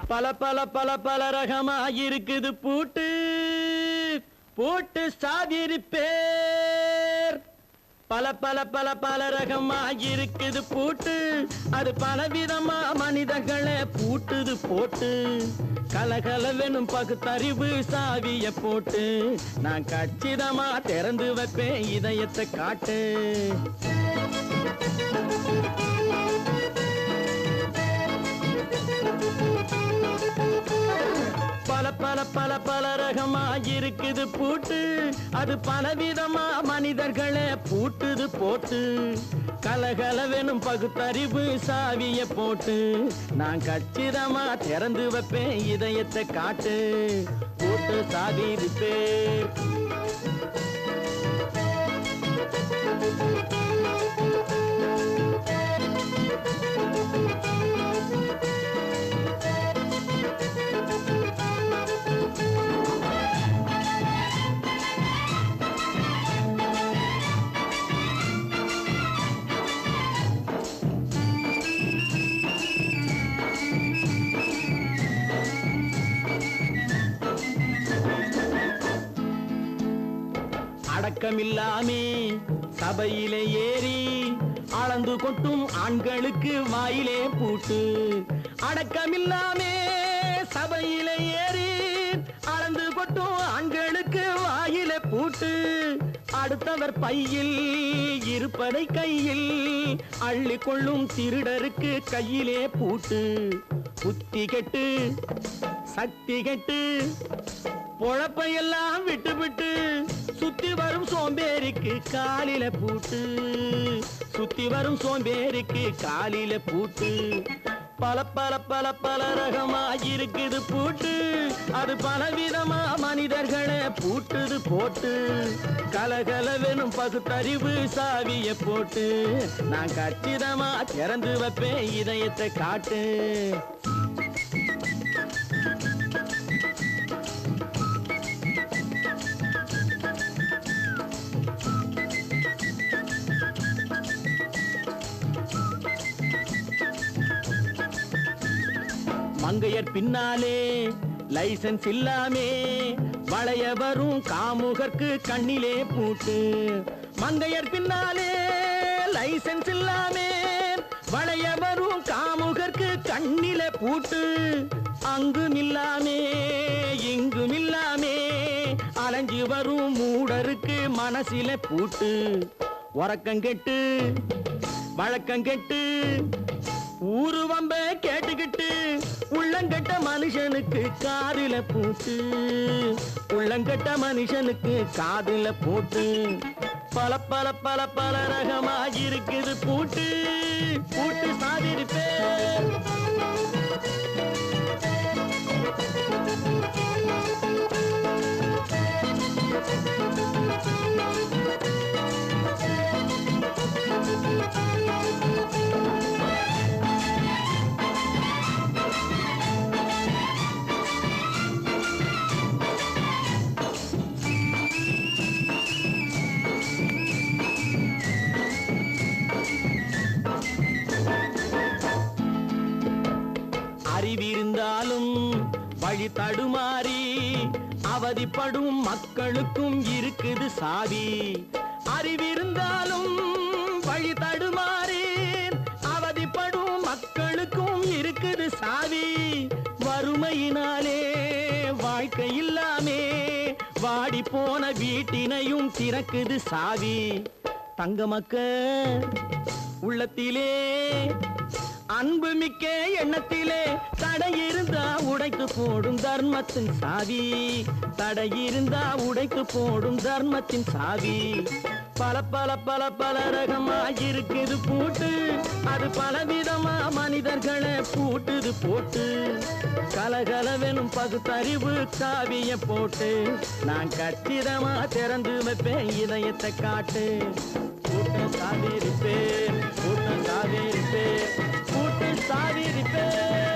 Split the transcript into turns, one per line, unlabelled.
பல பல பல பல ரகமா இருக்குது பூட்டு பூட்டு சாவிரி பேர் பல பல பல பல ரகமா இருக்குது பூட்டு அது பலவிதமா மனிதர்களை பூட்டுது போட்டு கலகலவெனும் பகுத்தறிவு சாவிய போட்டு நான் கச்சிதமா திறந்து வைப்பேன் இதயத்தை காட்டு பல பல பல பல ரகமா இருக்குது பூட்டு அது பலவிதமா மனிதர்களை பூட்டுது போட்டு கலகலவெனும் பகுத்தறிவு சாவிய போட்டு நான் கச்சிதமா திறந்து வைப்பேன் இதயத்தை காட்டு பூட்டு சாவி பேர் அடக்கமில்லாமே சபையிலே ஏறி அளந்து கொட்டும் ஆண்களுக்கு வாயிலே பூட்டு அடக்கமில்லாமே சபையிலே ஏறி அளந்து கொட்டும் ஆண்களுக்கு வாயிலே பூட்டு அடுத்தவர் பையில் இருப்பதை கையில் அள்ளி கொள்ளும் திருடருக்கு கையிலே பூட்டு புத்தி கெட்டு சக்தி கெட்டு பொழப்பையெல்லாம் விட்டு விட்டு சுத்தி வரும் சோம்பேறிக்கு காலில பூட்டு சுத்தி வரும் சோம்பேறிக்கு காலில பூட்டு பல பல பல பல ரகமா இருக்குது பூட்டு அது பலவிதமா மனிதர்களை பூட்டுது போட்டு கலகலவெனும் பகுத்தறிவு சாவிய போட்டு நான் கச்சிதமா திறந்து வைப்பேன் இதயத்தை காட்டு மங்கையர் பின்னாலே லைசன்ஸ் இல்லாமே வளைய வரும் காமுகர்க்கு கண்ணிலே பூட்டு மங்கையர் பின்னாலே லைசன்ஸ் இல்லாமே வளைய வரும் காமுகர்க்கு கண்ணிலே பூட்டு அங்கும் இல்லாமே இங்கும் இல்லாமே அலைஞ்சு வரும் மூடருக்கு மனசில பூட்டு உறக்கங்கெட்டு வழக்கங்கெட்டு ஊரு வம்ப கேட்டுக்கிட்டு உள்ளங்கட்ட மனுஷனுக்கு காதில பூட்டு உள்ளங்கட்ட மனுஷனுக்கு காதில பூட்டு பல பல பல பல ரகமா இருக்குது பூட்டு பூட்டு சாதிரி பேர் அறிவிருந்தாலும் வழி தடுமாறி அவதிப்படும் மக்களுக்கும் இருக்குது சாவி அறிவிருந்தாலும் வழி தடுமாறி அவதிப்படும் மக்களுக்கும் இருக்குது சாவி வறுமையினாலே வாழ்க்கை இல்லாமே வாடி போன வீட்டினையும் திறக்குது சாவி தங்க மக்க உள்ளத்திலே அன்பு மிக்க எண்ணத்திலே தடை இருந்தா உடைத்து போடும் தர்மத்தின் சாவி தடை இருந்தா உடைத்து போடும் தர்மத்தின் சாவி பல பல பல பல ரகமா இருக்குது பூட்டு அது பலவிதமா மனிதர்களை பூட்டுது போட்டு கலகலவெனும் பகுத்தறிவு சாவிய போட்டு நான் கச்சிதமா திறந்து வைப்பேன் இதயத்தை காட்டு பூட்டு சாவி இருப்பேன் பூட்டு சாவி இருப்பேன் பூட்டு சாவி இருப்பேன்